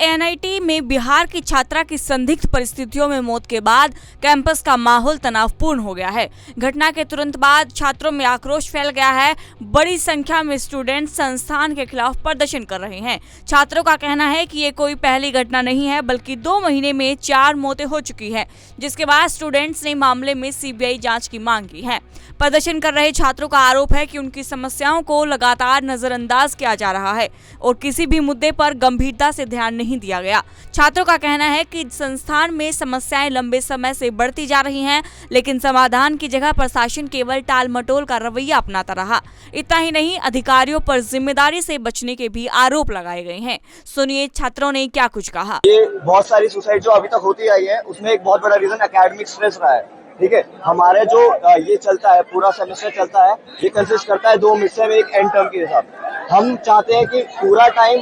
NIT में बिहार की छात्रा की संदिग्ध परिस्थितियों में मौत के बाद कैंपस का माहौल तनावपूर्ण हो गया है। घटना के तुरंत बाद छात्रों में आक्रोश फैल गया है। बड़ी संख्या में स्टूडेंट संस्थान के खिलाफ प्रदर्शन कर रहे हैं। छात्रों का कहना है कि ये कोई पहली घटना नहीं है, बल्कि 2 महीने में 4 मौतें हो चुकी है, जिसके बाद स्टूडेंट्स ने मामले में सीबीआई जांच की मांग की है। प्रदर्शन कर रहे छात्रों का आरोप है कि उनकी समस्याओं को लगातार नजरअंदाज किया जा रहा है और किसी भी मुद्दे पर गंभीरता से ध्यान नहीं दिया गया। छात्रों का कहना है कि संस्थान में समस्याएं लंबे समय से बढ़ती जा रही हैं, लेकिन समाधान की जगह प्रशासन केवल टाल-मटोल का रवैया अपनाता रहा। इतना ही नहीं, अधिकारियों पर जिम्मेदारी से बचने के भी आरोप लगाए गए हैं। सुनिए छात्रों ने क्या कुछ कहा। ये बहुत सारी सुसाइड जो अभी तक होती आई है, उसमें एक बहुत बड़ा रीजन एकेडमिक स्ट्रेस रहा है। ठीक है, हमारे जो ये चलता है, पूरा सेमेस्टर चलता है, ये कंसिस्ट करता है 2 मिड सेम एक एंड टर्म के हिसाब। हम चाहते हैं कि पूरा टाइम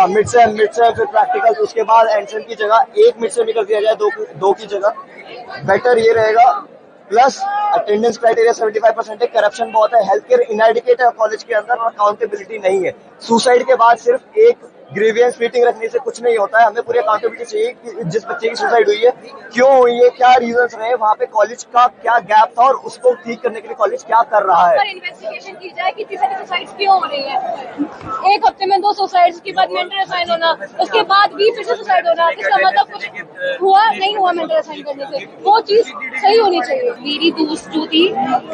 मिड सेम फिर प्रैक्टिकल, उसके बाद एंड सेम की जगह एक मिड सेम कर दिया जाए, दो की जगह बेटर ये रहेगा। प्लस अटेंडेंस क्राइटेरिया 75% है, करप्शन बहुत है, हेल्थ केयर इनएडिक्वेट है कॉलेज के अंदर और अकाउंटेबिलिटी नहीं है। सुसाइड के बाद सिर्फ एक ग्रीवियंस मीटिंग रखने से कुछ नहीं होता है। हमें पूरी अकाउंटेबिलिटी चाहिए कि जिस बच्चे की सुसाइड हुई है, क्यों हुई है, क्या रीजंस रहे, वहाँ पे कॉलेज का क्या गैप था और उसको ठीक करने के लिए कॉलेज क्या कर रहा है। इन्वेस्टिगेशन की जाए कि किसी की सुसाइड क्यों हो रही है। एक हफ्ते में 2 सुसाइड्स के बाद मेंटल असाइन होना, उसके बाद भी फिर से सुसाइड होना, इसका मतलब कुछ हुआ नहीं हुआ मेंटल असाइन करने से, वो चीज सही होनी चाहिए। मेरी दोस्त जो थी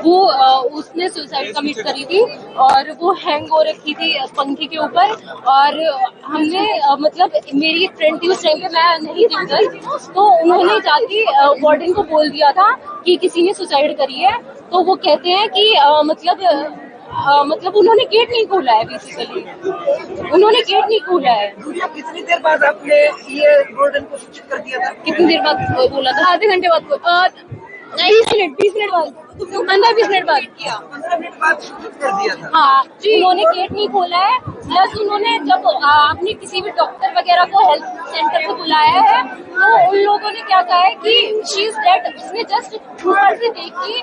वो उसने सुसाइड कमिट करी थी और वो हैंग हो रखी थी पंखे के ऊपर, और हमने मतलब मेरी एक फ्रेंड थी उस टाइम पे, मैं नहीं थी उधर, तो उन्होंने जाके वार्डन को बोल दिया था कि किसी ने सुसाइड करी है। तो वो कहते हैं कि मतलब उन्होंने गेट नहीं खोला है, बेसिकली उन्होंने गेट नहीं खोला है। कितनी देर बाद आपने ये वार्डन को सूचित कर दिया था? कितनी देर बाद बोला था? आधे घंटे बाद, 20 मिनट बाद, 15-20 मिनट बाद किया। 15 मिनट बाद सूचित कर दिया था। हाँ, उन्होंने गेट नहीं खोला है। प्लस उन्होंने जब आपने किसी भी डॉक्टर वगैरह को हेल्थ सेंटर से बुलाया है, तो उन लोगों ने क्या कहा है कि शी इज डेड। उसने जस्ट ऊपर से देखी,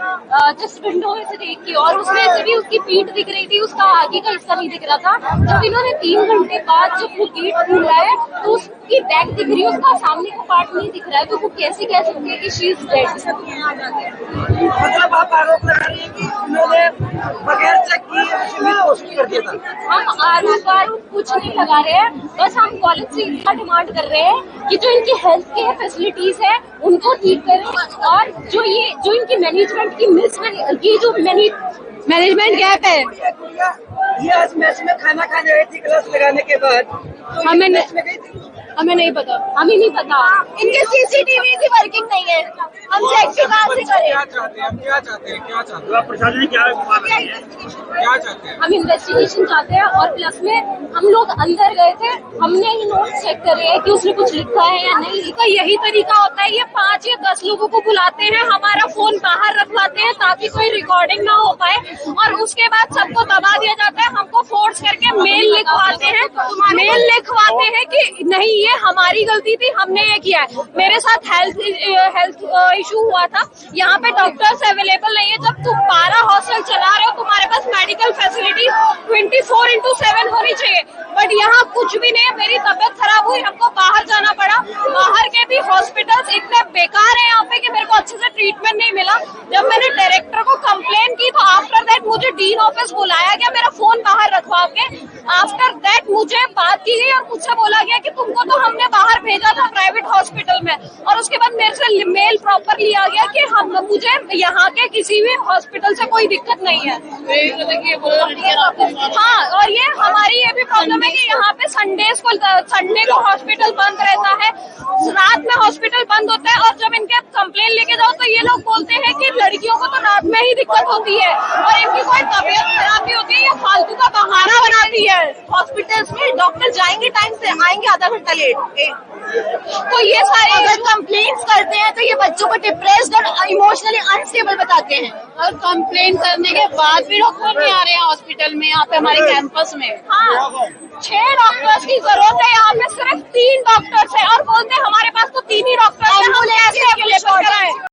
जस्ट विंडो से देखी, और उसमें जब उसकी पीठ दिख रही थी, उसका आगे का हिस्सा नहीं दिख रहा था। जब इन्होंने 3 घंटे बाद जब वो गेट खोला है, तो उसकी बैक दिख रही है, उसका सामने का पार्ट नहीं दिख रहा है। तो वो कैसे कह सकते हैं कि शी इज डेड? मतलब आप आरोप लगा रही हैं कि उन्होंने बगैर चेक किए कोशिश कर दिया था। हम आरोप कुछ नहीं लगा रहे हैं, बस हम कॉलेज से इतना डिमांड कर रहे हैं कि जो इनकी हेल्थ केयर फैसिलिटीज है उनको ठीक करें, और जो इनकी मैनेजमेंट की ये जो मैनेजमेंट गैप है। ये आज मैच में खाना खाने गई थी क्लास लगाने के बाद, तो हमें मैच में गई थी? हमें नहीं पता। इनके सीसीटीवी की वर्किंग नहीं है, हम चेक से कहाँ से करें? क्या चाहते हैं प्रशासन क्या चाहते हैं? हम इन्वेस्टिगेशन चाहते हैं, और प्लस में हम लोग अंदर गए थे, हमने ये नोट चेक करे हैं कि उसने कुछ लिखा है या नहीं। तो यही तरीका होता है, ये 5 या 10 लोगों को बुलाते हैं, हमारा फोन बाहर रखवाते हैं ताकि कोई रिकॉर्डिंग ना हो पाए, और उसके बाद सबको दबा दिया जाता है। हमको फोर्स करके मेल लिखवाते हैं कि नहीं ये हमारी गलती थी, हमने ये किया है। मेरे साथ हेल्थ इशू हुआ था, यहाँ पे डॉक्टर्स अवेलेबल नहीं है। जब तुम 12 हॉस्टल चला रहे हो, तुम्हारे पास मेडिकल फैसिलिटी 24/7 होनी चाहिए, बट यहाँ कुछ भी नहीं है। मेरी तबीयत खराब हुई, हमको बाहर जाना पड़ा। बाहर के भी हॉस्पिटल्स इतने बेकार है यहाँ पे कि मेरे को अच्छे से ट्रीटमेंट नहीं मिला। जब मैंने डायरेक्टर को कंप्लेन की, तो आफ्टर दैट मुझे डीन ऑफिस बुलाया गया, मेरा फोन बाहर रखवा के। आफ्टर दैट मुझे बात की गई और मुझसे बोला गया कि तुमको तो हमने बाहर भेजा था प्राइवेट हॉस्पिटल में, और उसके बाद मेरे से मेल प्रॉपर लिया गया कि मुझे यहाँ के किसी भी हॉस्पिटल से कोई दिक्कत नहीं है। हाँ, और ये हमारी ये भी प्रॉब्लम है कि यहाँ पे संडे को हॉस्पिटल बंद रहता है, रात में हॉस्पिटल बंद होता है, और जब इनके कंप्लेन लेके जाओ तो ये लोग बोलते हैं कि लड़कियों को तो रात में ही दिक्कत होती है, और इनकी कोई तबीयत खराब भी होती है, ये फालतू का बहाना बनाती है। हॉस्पिटल्स में डॉक्टर जाएंगे टाइम से, आएंगे आधा घंटा लेट। तो ये सारे अगर कंप्लेंट्स करते हैं तो ये बच्चों को डिप्रेस्ड और इमोशनली अनस्टेबल बताते हैं, और कंप्लेन करने के बाद भी डॉक्टर नहीं आ रहे हैं हॉस्पिटल में, यहाँ पे हमारे कैंपस में। हाँ, 6 डॉक्टर्स की जरूरत है, यहाँ पे सिर्फ 3 डॉक्टर्स है, और बोलते हैं हमारे पास तो 3 ही डॉक्टर्स हैं, हम कैसे